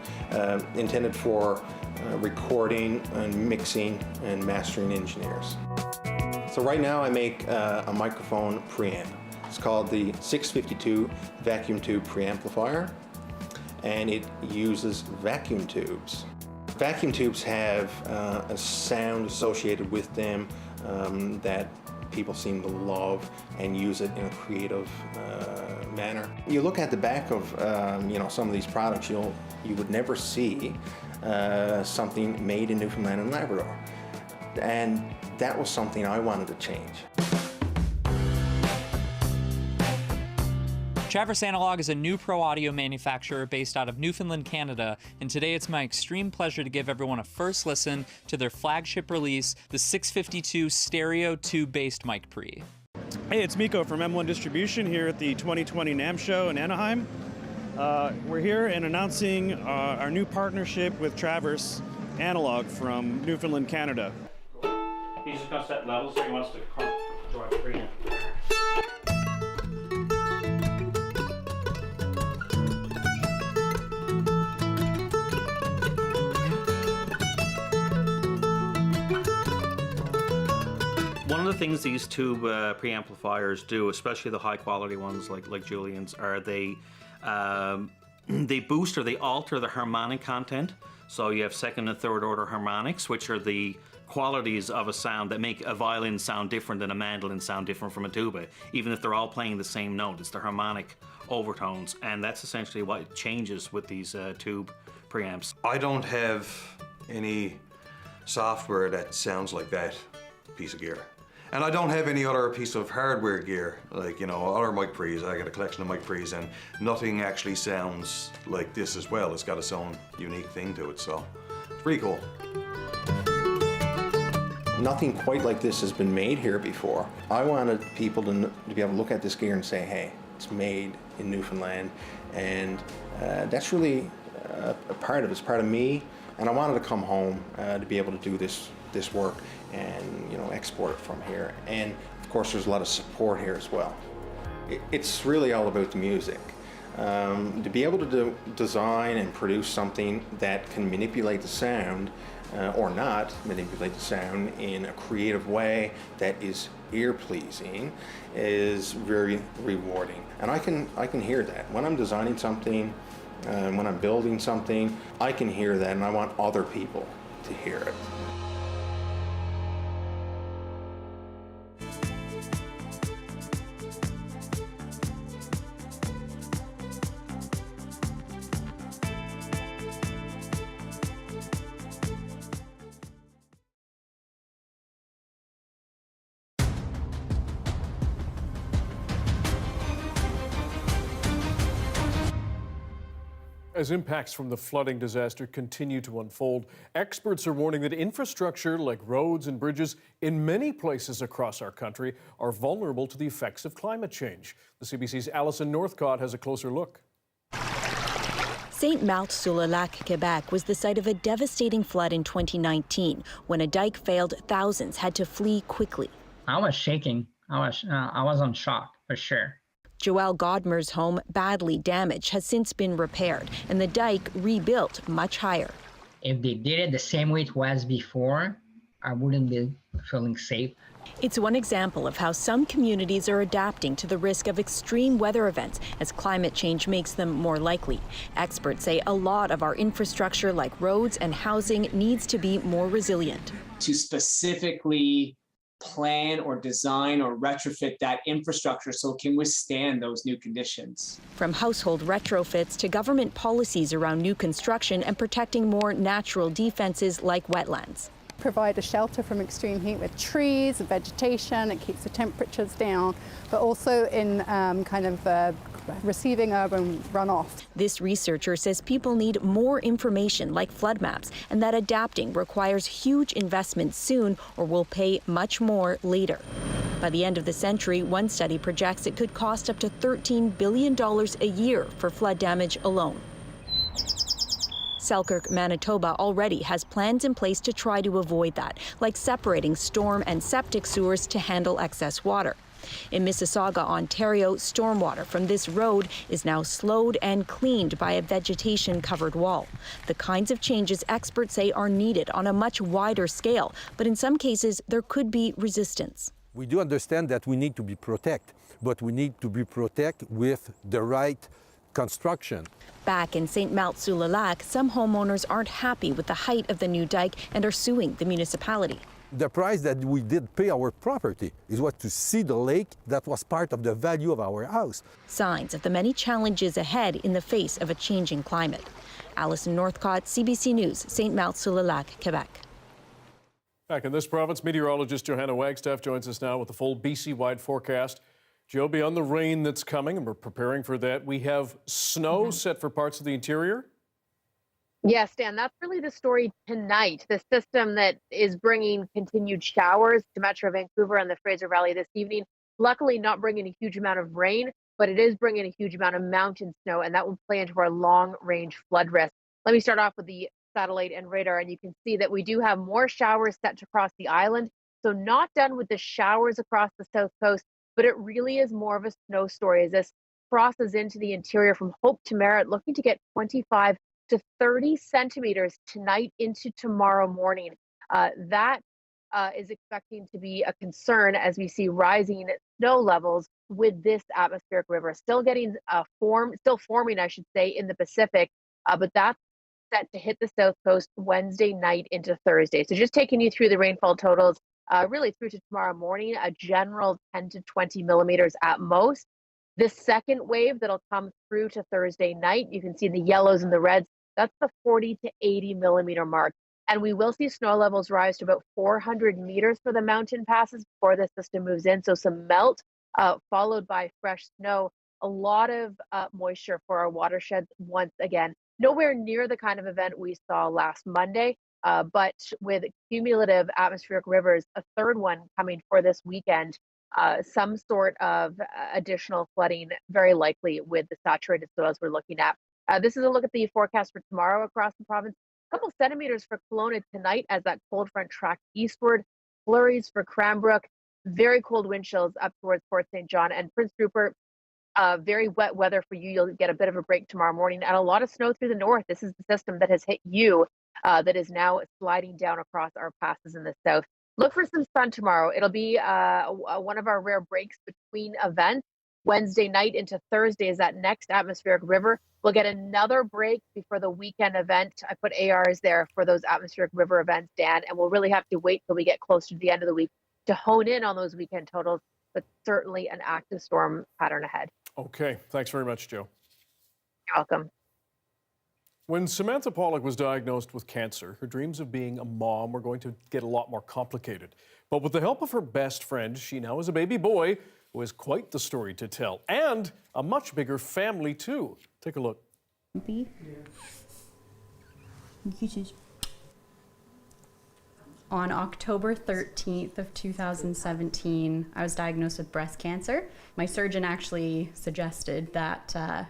intended for recording and mixing and mastering engineers. So right now I make a microphone preamp. It's called the 652 vacuum tube preamplifier, and it uses vacuum tubes. Vacuum tubes have a sound associated with them that people seem to love and use it in a creative manner. You look at the back of some of these products, you would never see something made in Newfoundland and Labrador, and that was something I wanted to change. Travers Analog is a new pro audio manufacturer based out of Newfoundland, Canada, and today it's my extreme pleasure to give everyone a first listen to their flagship release, the 652 stereo tube-based mic pre. Hey, it's Miko from M1 Distribution here at the 2020 NAMM show in Anaheim. We're here and announcing our new partnership with Travers Analog from Newfoundland, Canada. He's just going to set levels, so he wants to drive the preamp. One of the things these tube preamplifiers do, especially the high quality ones like Julian's, are they boost or they alter the harmonic content. So you have second and third order harmonics, which are the qualities of a sound that make a violin sound different and a mandolin sound different from a tuba, even if they're all playing the same note. It's the harmonic overtones, and that's essentially what changes with these tube preamps. I don't have any software that sounds like that piece of gear. And I don't have any other piece of hardware gear, like, other mic pre's. I got a collection of mic pre's, and nothing actually sounds like this as well. It's got its own unique thing to it, so it's pretty cool. Nothing quite like this has been made here before. I wanted people to be able to look at this gear and say, hey, it's made in Newfoundland, and that's really a part of it. It's part of me, and I wanted to come home to be able to do this work and export it from here. And of course there's a lot of support here as well. It's really all about the music. To be able to design and produce something that can manipulate the sound or not manipulate the sound in a creative way that is ear-pleasing is very rewarding. And I can hear that. When I'm designing something, when I'm building something, I can hear that, and I want other people to hear it. As impacts from the flooding disaster continue to unfold, experts are warning that infrastructure like roads and bridges in many places across our country are vulnerable to the effects of climate change. The CBC's Alison Northcott has a closer look. St. Marthe-sur-le-Lac, Quebec was the site of a devastating flood in 2019. When a dike failed, thousands had to flee quickly. I was shaking. I was on shock, for sure. Joelle Godmer's home, badly damaged, has since been repaired and the dike rebuilt much higher. If they did it the same way it was before, I wouldn't be feeling safe. It's one example of how some communities are adapting to the risk of extreme weather events as climate change makes them more likely. Experts say a lot of our infrastructure like roads and housing needs to be more resilient. To specifically plan or design or retrofit that infrastructure so it can withstand those new conditions. From household retrofits to government policies around new construction and protecting more natural defenses like wetlands. Provide a shelter from extreme heat with trees and vegetation. It keeps the temperatures down, but also in receiving urban runoff. This researcher says people need more information like flood maps and that adapting requires huge investments soon or will pay much more later. By the end of the century, one study projects it could cost up to $13 billion a year for flood damage alone. Selkirk, Manitoba already has plans in place to try to avoid that, like separating storm and septic sewers to handle excess water. In Mississauga, Ontario, stormwater from this road is now slowed and cleaned by a vegetation-covered wall. The kinds of changes experts say are needed on a much wider scale, but in some cases there could be resistance. We do understand that we need to be protected, but we need to be protected with the right construction. Back in St. Marthe-sur-le-Lac, some homeowners aren't happy with the height of the new dike and are suing the municipality. The price that we did pay our property is what to see the lake that was part of the value of our house. Signs of the many challenges ahead in the face of a changing climate. Alison Northcott, CBC News, St. Marthe-sur-le-Lac, Quebec. Back in this province, meteorologist Johanna Wagstaffe joins us now with the full BC-wide forecast. Joe, beyond the rain that's coming, and we're preparing for that, we have snow set for parts of the interior. Yes, Dan, that's really the story tonight. The system that is bringing continued showers to Metro Vancouver and the Fraser Valley this evening. Luckily, not bringing a huge amount of rain, but it is bringing a huge amount of mountain snow, and that will play into our long-range flood risk. Let me start off with the satellite and radar, and you can see that we do have more showers set across the island. So not done with the showers across the south coast, but it really is more of a snow story as this crosses into the interior from Hope to Merritt, looking to get 25 to 30 centimeters tonight into tomorrow morning. That is expecting to be a concern as we see rising snow levels with this atmospheric river. Still getting still forming, I should say, in the Pacific, but that's set to hit the south coast Wednesday night into Thursday. So just taking you through the rainfall totals, really through to tomorrow morning, a general 10 to 20 millimeters at most. This second wave that'll come through to Thursday night, you can see the yellows and the reds, that's the 40 to 80 millimeter mark. And we will see snow levels rise to about 400 meters for the mountain passes before the system moves in. So some melt followed by fresh snow, a lot of moisture for our watersheds once again. Nowhere near the kind of event we saw last Monday, but with cumulative atmospheric rivers, a third one coming for this weekend, some sort of additional flooding, very likely with the saturated soils we're looking at. This is a look at the forecast for tomorrow across the province. A couple centimeters for Kelowna tonight as that cold front tracks eastward. Flurries for Cranbrook. Very cold wind chills up towards Port St. John and Prince Rupert. Very wet weather for you. You'll get a bit of a break tomorrow morning and a lot of snow through the north. This is the system that has hit you that is now sliding down across our passes in the south. Look for some sun tomorrow. It'll be one of our rare breaks between events. Wednesday night into Thursday is that next atmospheric river. We'll get another break before the weekend event. I put ARs there for those atmospheric river events, Dan, and we'll really have to wait till we get closer to the end of the week to hone in on those weekend totals, but certainly an active storm pattern ahead. Okay, thanks very much, Joe. You're welcome. When Samantha Pollock was diagnosed with cancer, her dreams of being a mom were going to get a lot more complicated. But with the help of her best friend, she now has a baby boy who has quite the story to tell, and a much bigger family too. Take a look. On October 13th of 2017, I was diagnosed with breast cancer. My surgeon actually suggested that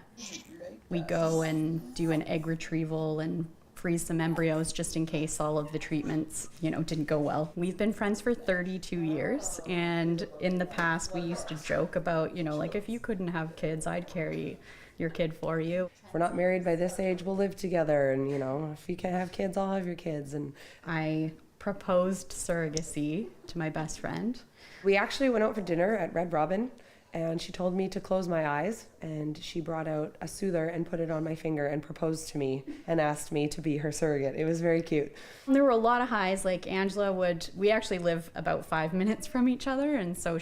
we go and do an egg retrieval and freeze some embryos just in case all of the treatments, didn't go well. We've been friends for 32 years, and in the past we used to joke about, like if you couldn't have kids, I'd carry your kid for you. If we're not married by this age, we'll live together, and if you can't have kids, I'll have your kids. And I proposed surrogacy to my best friend. We actually went out for dinner at Red Robin, and she told me to close my eyes, and she brought out a soother and put it on my finger and proposed to me and asked me to be her surrogate. It was very cute. There were a lot of highs. Like Angela we actually live about 5 minutes from each other, and so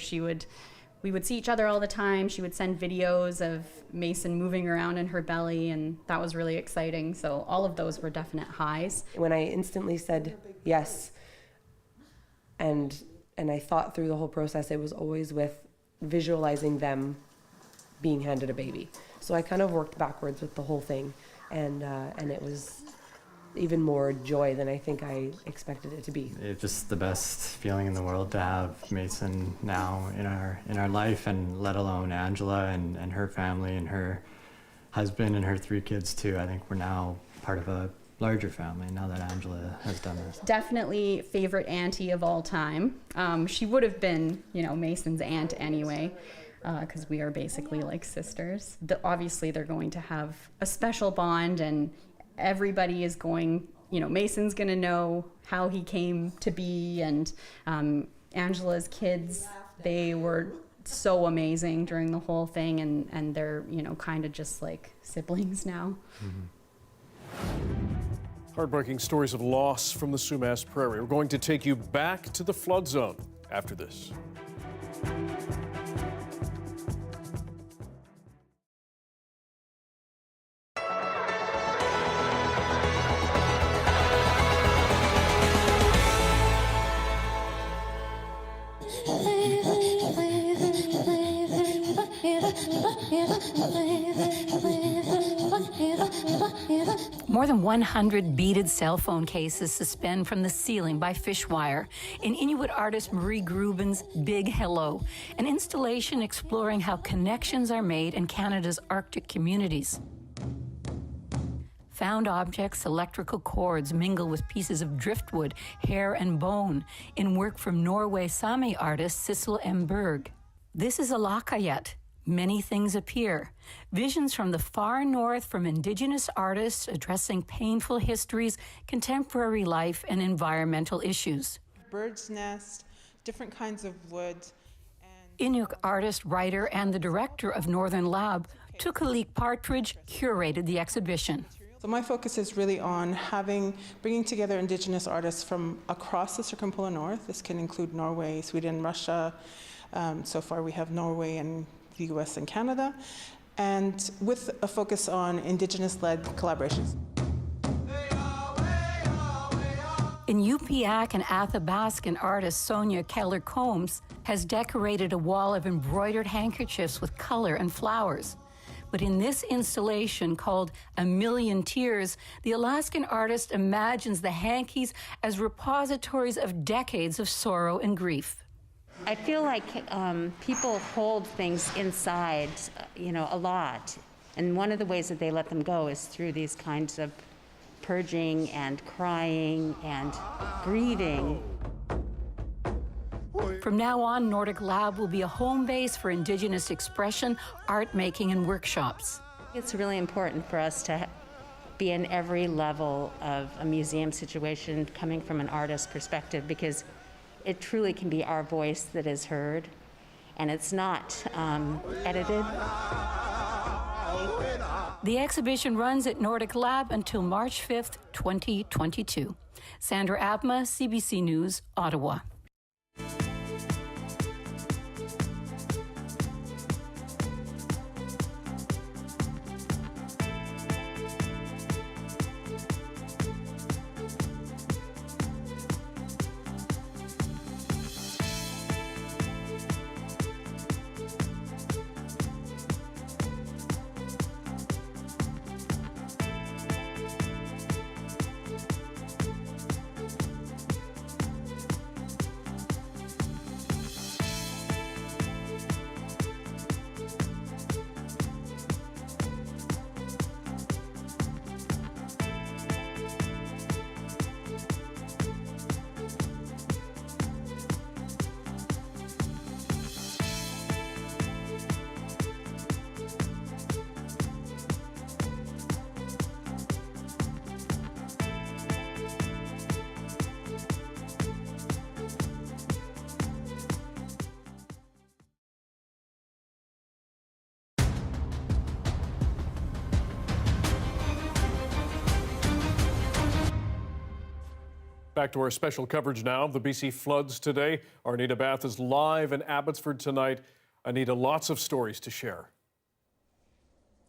we would see each other all the time. She would send videos of Mason moving around in her belly, and that was really exciting. So all of those were definite highs. When I instantly said yes, and I thought through the whole process, it was always with visualizing them being handed a baby. So I kind of worked backwards with the whole thing, and it was even more joy than I think I expected it to be. It's just the best feeling in the world to have Mason now in our life, and let alone Angela and her family and her husband and her 3 kids too. I think we're now part of a larger family now that Angela has done this. Definitely favorite auntie of all time. She would have been, Mason's aunt anyway, because we are basically like sisters. Obviously, they're going to have a special bond, and everybody is going, Mason's going to know how he came to be, and Angela's kids, they were so amazing during the whole thing, and they're, kind of just like siblings now. Heartbreaking stories of loss from the Sumas Prairie. We're going to take you back to the flood zone after this. More than 100 beaded cell phone cases suspend from the ceiling by fish wire in Inuit artist Marie Grubin's Big Hello, an installation exploring how connections are made in Canada's Arctic communities. Found objects, electrical cords mingle with pieces of driftwood, hair, and bone in work from Norway Sami artist Sissel M. Berg. This is a Lakayet. Many things appear. Visions from the far north from Indigenous artists addressing painful histories, contemporary life, and environmental issues. Bird's nest, different kinds of wood. Inuk artist, writer, and the director of Northern Lab, Tukalik Partridge, curated the exhibition. So my focus is really on bringing together Indigenous artists from across the circumpolar north. This can include Norway, Sweden, Russia. So far we have Norway and the US and Canada, and with a focus on Indigenous-led collaborations. In Yupiaq and Athabascan artist Sonia Keller-Combs has decorated a wall of embroidered handkerchiefs with color and flowers. But in this installation called A Million Tears, the Alaskan artist imagines the hankies as repositories of decades of sorrow and grief. I feel like people hold things inside, a lot. And one of the ways that they let them go is through these kinds of purging and crying and grieving. From now on, Nordic Lab will be a home base for Indigenous expression, art making, and workshops. It's really important for us to be in every level of a museum situation coming from an artist's perspective, because it truly can be our voice that is heard, and it's not edited. The exhibition runs at Nordic Lab until March 5th, 2022. Sandra Abma, CBC News, Ottawa. Back to our special coverage now of the BC floods today. Our Anita Bathe is live in Abbotsford tonight. Anita, lots of stories to share.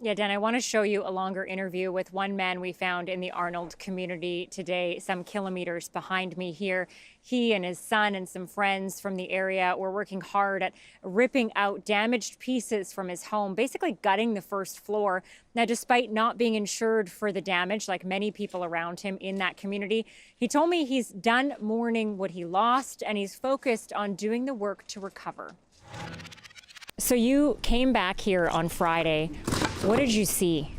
Yeah, Dan, I want to show you a longer interview with one man we found in the Arnold community today, some kilometers behind me here. He and his son and some friends from the area were working hard at ripping out damaged pieces from his home, basically gutting the first floor. Now, despite not being insured for the damage, like many people around him in that community, he told me he's done mourning what he lost and he's focused on doing the work to recover. So you came back here on Friday. What did you see?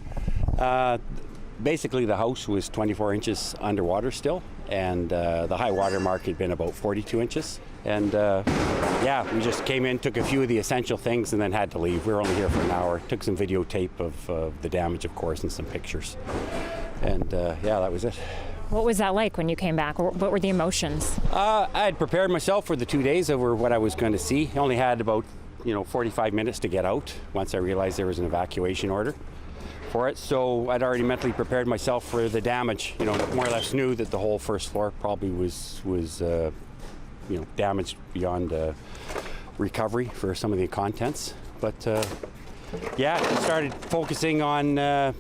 Basically, the house was 24 inches underwater still, and the high water mark had been about 42 inches. And yeah, we just came in, took a few of the essential things, and then had to leave. We were only here for an hour. Took some videotape of the damage, of course, and some pictures. And yeah, that was it. What was that like when you came back? What were the emotions? I had prepared myself for the 2 days over what I was going to see. I only had about 45 minutes to get out once I realized there was an evacuation order for it. So I'd already mentally prepared myself for the damage. More or less knew that the whole first floor probably was damaged beyond recovery for some of the contents. But yeah, I started focusing on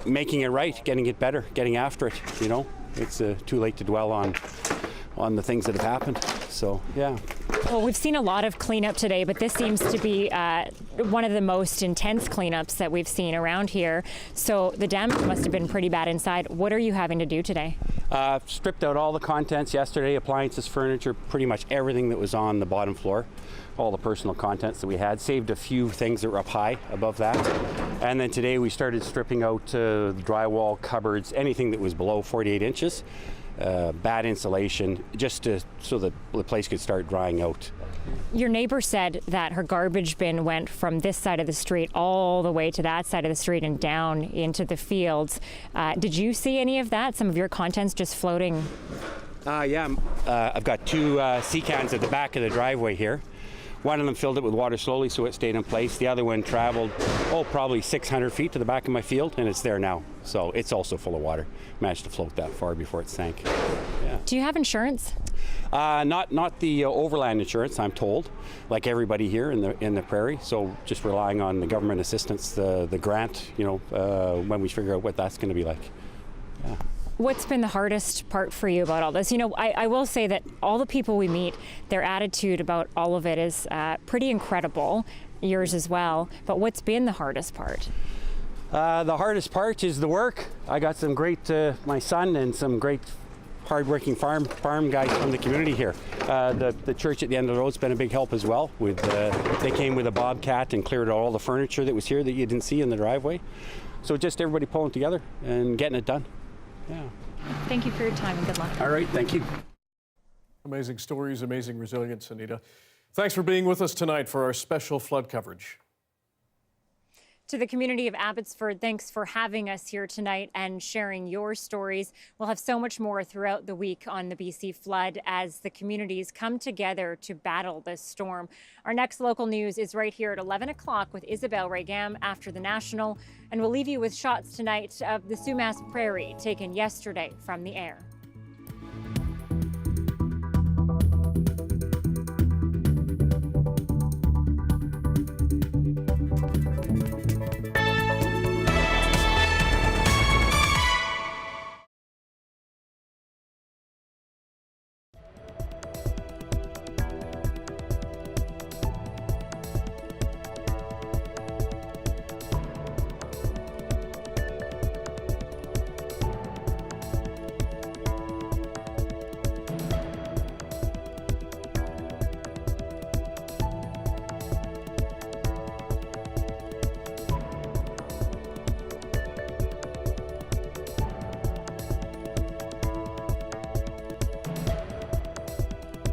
making it right, getting it better, getting after it. It's too late to dwell on the things that have happened. So yeah. Well, we've seen a lot of cleanup today, but this seems to be one of the most intense cleanups that we've seen around here. So the damage must have been pretty bad inside. What are you having to do today? Stripped out all the contents yesterday, appliances, furniture, pretty much everything that was on the bottom floor, all the personal contents that we had. Saved a few things that were up high above that. And then today we started stripping out the drywall, cupboards, anything that was below 48 inches. Bad insulation, just so that the place could start drying out. Your neighbor said that her garbage bin went from this side of the street all the way to that side of the street and down into the fields. Did you see any of that? Some of your contents just floating? Yeah, I've got two sea cans at the back of the driveway here. One of them filled it with water slowly, so it stayed in place. The other one traveled, probably 600 feet to the back of my field, and it's there now. So it's also full of water. Managed to float that far before it sank. Yeah. Do you have insurance? Not the overland insurance, I'm told, like everybody here in the prairie. So just relying on the government assistance, the grant, when we figure out what that's going to be like. Yeah. What's been the hardest part for you about all this? I will say that all the people we meet, their attitude about all of it is pretty incredible, yours as well. But what's been the hardest part? The hardest part is the work. I got some great, my son and some great hardworking farm guys from the community here. The church at the end of the road's been a big help as well. They came with a bobcat and cleared all the furniture that was here that you didn't see in the driveway. So just everybody pulling together and getting it done. Yeah. Thank you for your time and good luck. All right, thank you. Amazing stories, amazing resilience, Anita. Thanks for being with us tonight for our special flood coverage. To the community of Abbotsford, thanks for having us here tonight and sharing your stories. We'll have so much more throughout the week on the BC flood as the communities come together to battle this storm. Our next local news is right here at 11 o'clock with Isabel Regam after the National. And we'll leave you with shots tonight of the Sumas Prairie taken yesterday from the air.